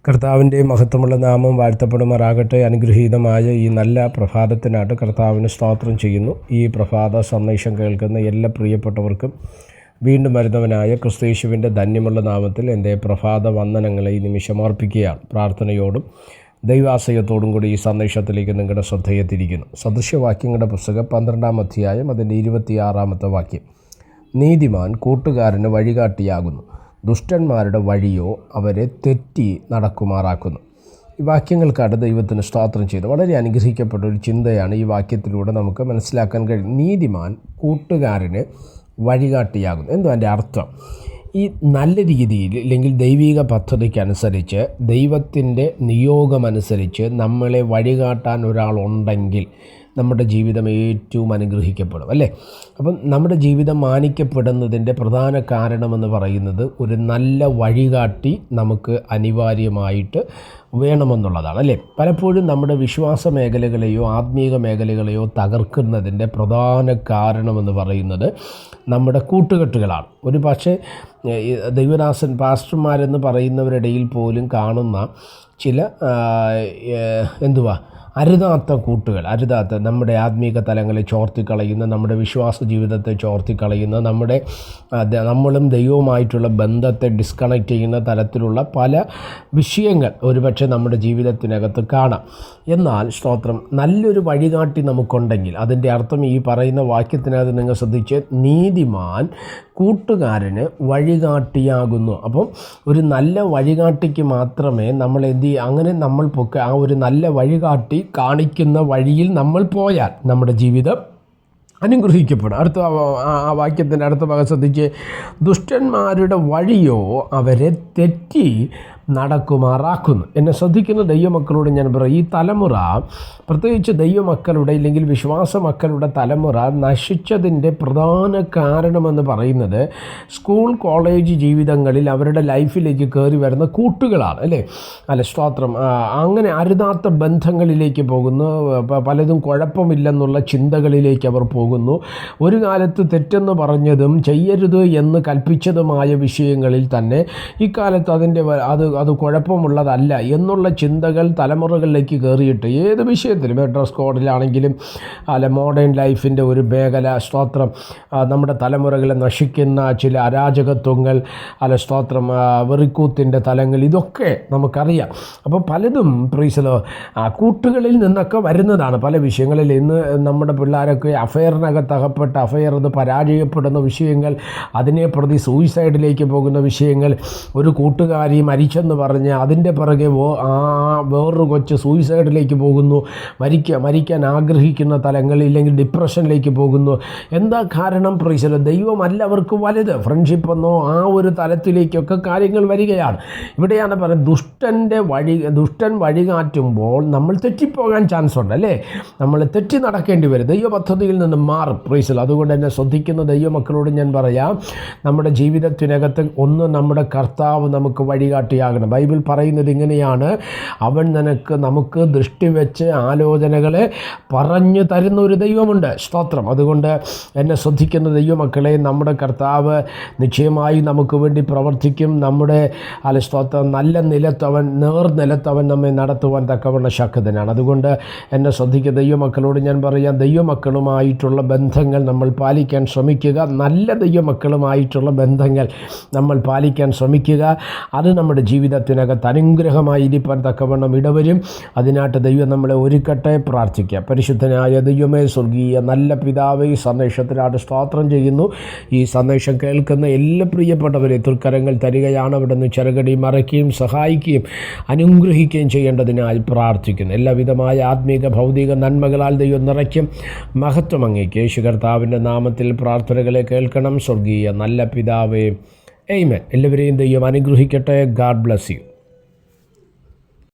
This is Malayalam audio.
കർത്താവിൻ്റെ മഹത്വമുള്ള നാമം വാഴ്ത്തപ്പെടുമാറാകട്ടെ. അനുഗ്രഹീതമായ ഈ നല്ല പ്രഭാതത്തിനായിട്ട് കർത്താവിന് സ്തോത്രം ചെയ്യുന്നു. ഈ പ്രഭാത സന്ദേശം കേൾക്കുന്ന എല്ലാ പ്രിയപ്പെട്ടവർക്കും വീണ്ടും വരുന്നവനായ ക്രിസ്തുയേശുവിൻ്റെ ധന്യമുള്ള നാമത്തിൽ എൻ്റെ പ്രഭാത വന്ദനങ്ങളെ ഈ നിമിഷം അർപ്പിക്കുകയാണ്. പ്രാർത്ഥനയോടും ദൈവാശ്രയത്തോടും കൂടി ഈ സന്ദേശത്തിലേക്ക് നിങ്ങളുടെ ശ്രദ്ധയെ തിരിക്കുന്നു. സദൃശ്യവാക്യങ്ങളുടെ പുസ്തകം 12-ാം അധ്യായം അതിൻ്റെ 26-ാമത്തെ വാക്യം. നീതിമാൻ കൂട്ടുകാരന് വഴികാട്ടിയാകുന്നു, ദുഷ്ടന്മാരുടെ വഴിയോ അവരെ തെറ്റി നടക്കുമാറാക്കുന്നു. ഈ വാക്യങ്ങൾക്കാണ് ദൈവത്തിന് സ്തോത്രം ചെയ്ത് വളരെ അനുഗ്രഹിക്കപ്പെട്ട ഒരു ചിന്തയാണ് ഈ വാക്യത്തിലൂടെ നമുക്ക് മനസ്സിലാക്കാൻ കഴിയും. നീതിമാൻ കൂട്ടുകാരന് വഴികാട്ടിയാകുന്നു. എന്തോ അതിൻ്റെ അർത്ഥം? ഈ നല്ല രീതിയിൽ അല്ലെങ്കിൽ ദൈവിക പദ്ധതിക്കനുസരിച്ച് ദൈവത്തിൻ്റെ നിയോഗമനുസരിച്ച് നമ്മളെ വഴികാട്ടാൻ ഒരാളുണ്ടെങ്കിൽ നമ്മുടെ ജീവിതം ഏറ്റവും അനുഗ്രഹിക്കപ്പെടും, അല്ലേ? അപ്പം നമ്മുടെ ജീവിതം മാനിക്കപ്പെടുന്നതിൻ്റെ പ്രധാന കാരണമെന്ന് പറയുന്നത് ഒരു നല്ല വഴികാട്ടി നമുക്ക് അനിവാര്യമായിട്ട് വേണമെന്നുള്ളതാണ്, അല്ലേ? പലപ്പോഴും നമ്മുടെ വിശ്വാസ മേഖലകളെയോ ആത്മീക മേഖലകളെയോ തകർക്കുന്നതിൻ്റെ പ്രധാന കാരണമെന്ന് പറയുന്നത് നമ്മുടെ കൂട്ടുകെട്ടുകളാണ്. ഒരു പക്ഷേ ദൈവദാസൻ പാസ്റ്റർമാരെന്ന് പറയുന്നവരിടയിൽ പോലും കാണുന്ന ചില അരുതാത്ത കൂട്ടുകൾ, നമ്മുടെ ആത്മീക തലങ്ങളെ ചോർത്തിക്കളയുന്ന, നമ്മുടെ വിശ്വാസ ജീവിതത്തെ ചോർത്തിക്കളയുന്ന, നമ്മളും ദൈവവുമായിട്ടുള്ള ബന്ധത്തെ ഡിസ്കണക്റ്റ് ചെയ്യുന്ന തരത്തിലുള്ള പല വിഷയങ്ങൾ ഒരുപക്ഷെ നമ്മുടെ ജീവിതത്തിനകത്ത് കാണാം. എന്നാൽ സ്തോത്രം, നല്ലൊരു വഴികാട്ടി നമുക്കുണ്ടെങ്കിൽ അതിൻ്റെ അർത്ഥം ഈ പറയുന്ന വാക്യത്തിനകത്ത് നിങ്ങൾ ശ്രദ്ധിച്ച്, നീതിമാൻ കൂട്ടുകാരന് വഴികാട്ടിയാകുന്നു. അപ്പം ഒരു നല്ല വഴികാട്ടിക്ക് മാത്രമേ നമ്മൾ അങ്ങനെ നമ്മൾ ആ ഒരു നല്ല വഴികാട്ടി കാണിക്കുന്ന വഴിയിൽ നമ്മൾ പോയാൽ നമ്മുടെ ജീവിതം അനുഗ്രഹിക്കപ്പെടും. അടുത്ത ആ വാക്യത്തിൻ്റെ അടുത്ത ഭാഗം ശ്രദ്ധിച്ച്, ദുഷ്ടന്മാരുടെ വഴിയോ അവരെ തെറ്റി നടക്കുമാറാക്കുന്നു. എന്നെ ശ്രദ്ധിക്കുന്ന ദൈവമക്കളോട് ഞാൻ പറയും, ഈ തലമുറ, പ്രത്യേകിച്ച് ദൈവമക്കളുടെ ഇല്ലെങ്കിൽ വിശ്വാസ മക്കളുടെ തലമുറ നശിച്ചതിൻ്റെ പ്രധാന കാരണമെന്ന് പറയുന്നത് സ്കൂൾ കോളേജ് ജീവിതങ്ങളിൽ അവരുടെ ലൈഫിലേക്ക് കയറി വരുന്ന കൂട്ടുകളാണ്, അല്ലേ? അല്ല, സ്തോത്രം. അങ്ങനെ അരുതാത്ത ബന്ധങ്ങളിലേക്ക് പോകുന്നു, പലതും കുഴപ്പമില്ലെന്നുള്ള ചിന്തകളിലേക്ക് അവർ പോകുന്നു. ഒരു കാലത്ത് തെറ്റെന്ന് പറഞ്ഞതും ചെയ്യരുത് എന്ന് കൽപ്പിച്ചതുമായ വിഷയങ്ങളിൽ തന്നെ ഇക്കാലത്ത് അത് കുഴപ്പമുള്ളതല്ല എന്നുള്ള ചിന്തകൾ തലമുറകളിലേക്ക് കയറിയിട്ട് ഏത് വിഷയത്തിലും, ഡ്രസ് കോഡിലാണെങ്കിലും അല്ല, മോഡേൺ ലൈഫിൻ്റെ ഒരു മേഖല, സ്തോത്രം, നമ്മുടെ തലമുറകളെ നശിക്കുന്ന ചില അരാജകത്വങ്ങൾ, അല്ല സ്തോത്രം, വെറിക്കൂത്തിൻ്റെ തലങ്ങൾ, ഇതൊക്കെ നമുക്കറിയാം. അപ്പോൾ പലതും കൂട്ടുകളിൽ നിന്നൊക്കെ വരുന്നതാണ് പല വിഷയങ്ങളിൽ. ഇന്ന് നമ്മുടെ പിള്ളേരൊക്കെ അഫയറിനകത്ത് അകപ്പെട്ട അത് പരാജയപ്പെടുന്ന വിഷയങ്ങൾ, അതിനെ പ്രതി സൂയിസൈഡിലേക്ക് പോകുന്ന വിഷയങ്ങൾ, ഒരു കൂട്ടുകാരി മരിച്ചെന്ന് പറഞ്ഞ് അതിൻ്റെ പിറകെ വേറൊരു കൊച്ച് സൂയിസൈഡിലേക്ക് പോകുന്നു, മരിക്കാൻ ആഗ്രഹിക്കുന്ന തലങ്ങൾ, ഇല്ലെങ്കിൽ ഡിപ്രഷനിലേക്ക് പോകുന്നു. എന്താ കാരണം? ദൈവമല്ല അവർക്ക് വലുത്. ഫ്രണ്ട്ഷിപ്പ് എന്നോ ആ ഒരു തലത്തിലേക്കൊക്കെ കാര്യങ്ങൾ വരികയാണ്. ഇവിടെയാണ് പറയുന്നത്, ദുഷ്ടൻ വഴികാറ്റുമ്പോൾ നമ്മൾ തെറ്റിപ്പോകാൻ ചാൻസ് ഉണ്ട്, അല്ലേ? നമ്മൾ തെറ്റി നടക്കേണ്ടി വരും, ദൈവ പദ്ധതിയിൽ നിന്ന് മാറും. അതുകൊണ്ട് തന്നെ ശ്രദ്ധിക്കുന്ന ദൈവമക്കളോട് ഞാൻ പറയാം, നമ്മുടെ ജീവിതത്തിനകത്ത് നമ്മുടെ കർത്താവ് നമുക്ക് വഴികാട്ടിയാകണം. ബൈബിൾ പറയുന്നത് ഇങ്ങനെയാണ്, അവൻ നമുക്ക് ദൃഷ്ടി വെച്ച് ആലോചനകളെ പറഞ്ഞു തരുന്ന ഒരു ദൈവമുണ്ട്. സ്തോത്രം. അതുകൊണ്ട് എന്നെ ശ്രദ്ധിക്കുന്ന ദൈവമക്കളെ, നമ്മുടെ കർത്താവ് നിശ്ചയമായി നമുക്ക് വേണ്ടി പ്രവർത്തിക്കും. നമ്മുടെ സ്തോത്രം, നല്ല നിലത്തവൻ, നേർനിലത്തവൻ നമ്മെ നടത്തുവാൻ തക്കവണ്ണ ശക്തനാണ്. അതുകൊണ്ട് എന്നെ ശ്രദ്ധിക്കുന്ന ദൈവമക്കളോട് ഞാൻ പറയാം, ദൈവമക്കളുമായിട്ടുള്ള ബന്ധങ്ങൾ നമ്മൾ പാലിക്കാൻ ശ്രമിക്കുക. നല്ല ദൈവമക്കളുമായിട്ടുള്ള ബന്ധങ്ങൾ നമ്മൾ പാലിക്കാൻ ശ്രമിക്കുക. അത് നമ്മുടെ ജീവിതത്തിനകത്ത് അനുഗ്രഹമായിരിക്കാൻ തക്കവണ്ണം ഇടവരും. അതിനായിട്ട് ദൈവം നമ്മളെ ഒരുക്കട്ടെ. പ്രാർത്ഥിക്കാം. പരിശുദ്ധനായ ദൈവമേ, സ്വർഗീയ നല്ല പിതാവേ, ഈ സന്ദേശത്തിനായിട്ട് സ്തോത്രം ചെയ്യുന്നു. ഈ സന്ദേശം കേൾക്കുന്ന എല്ലാ പ്രിയപ്പെട്ടവരെ തൃക്കരങ്ങൾ തരികയാണ്. അവിടെ നിന്ന് ചെറുകടി മറയ്ക്കുകയും സഹായിക്കുകയും അനുഗ്രഹിക്കുകയും ചെയ്യേണ്ടതിനായി പ്രാർത്ഥിക്കുന്നു. എല്ലാവിധമായ ആത്മീക ഭൗതിക നന്മകളാൽ ദൈവം നിറയ്ക്കും. മഹത്വം അങ്ങേക്ക്. യേശു കർത്താവിൻ്റെ നാമത്തിൽ പ്രാർത്ഥനകളെ കേൾക്കണം. സ്വർഗീയ നല്ല പിതാവേ, ആമേൻ. എല്ലാവരെയും ദൈവം അനുഗ്രഹിക്കട്ടെ. God bless you.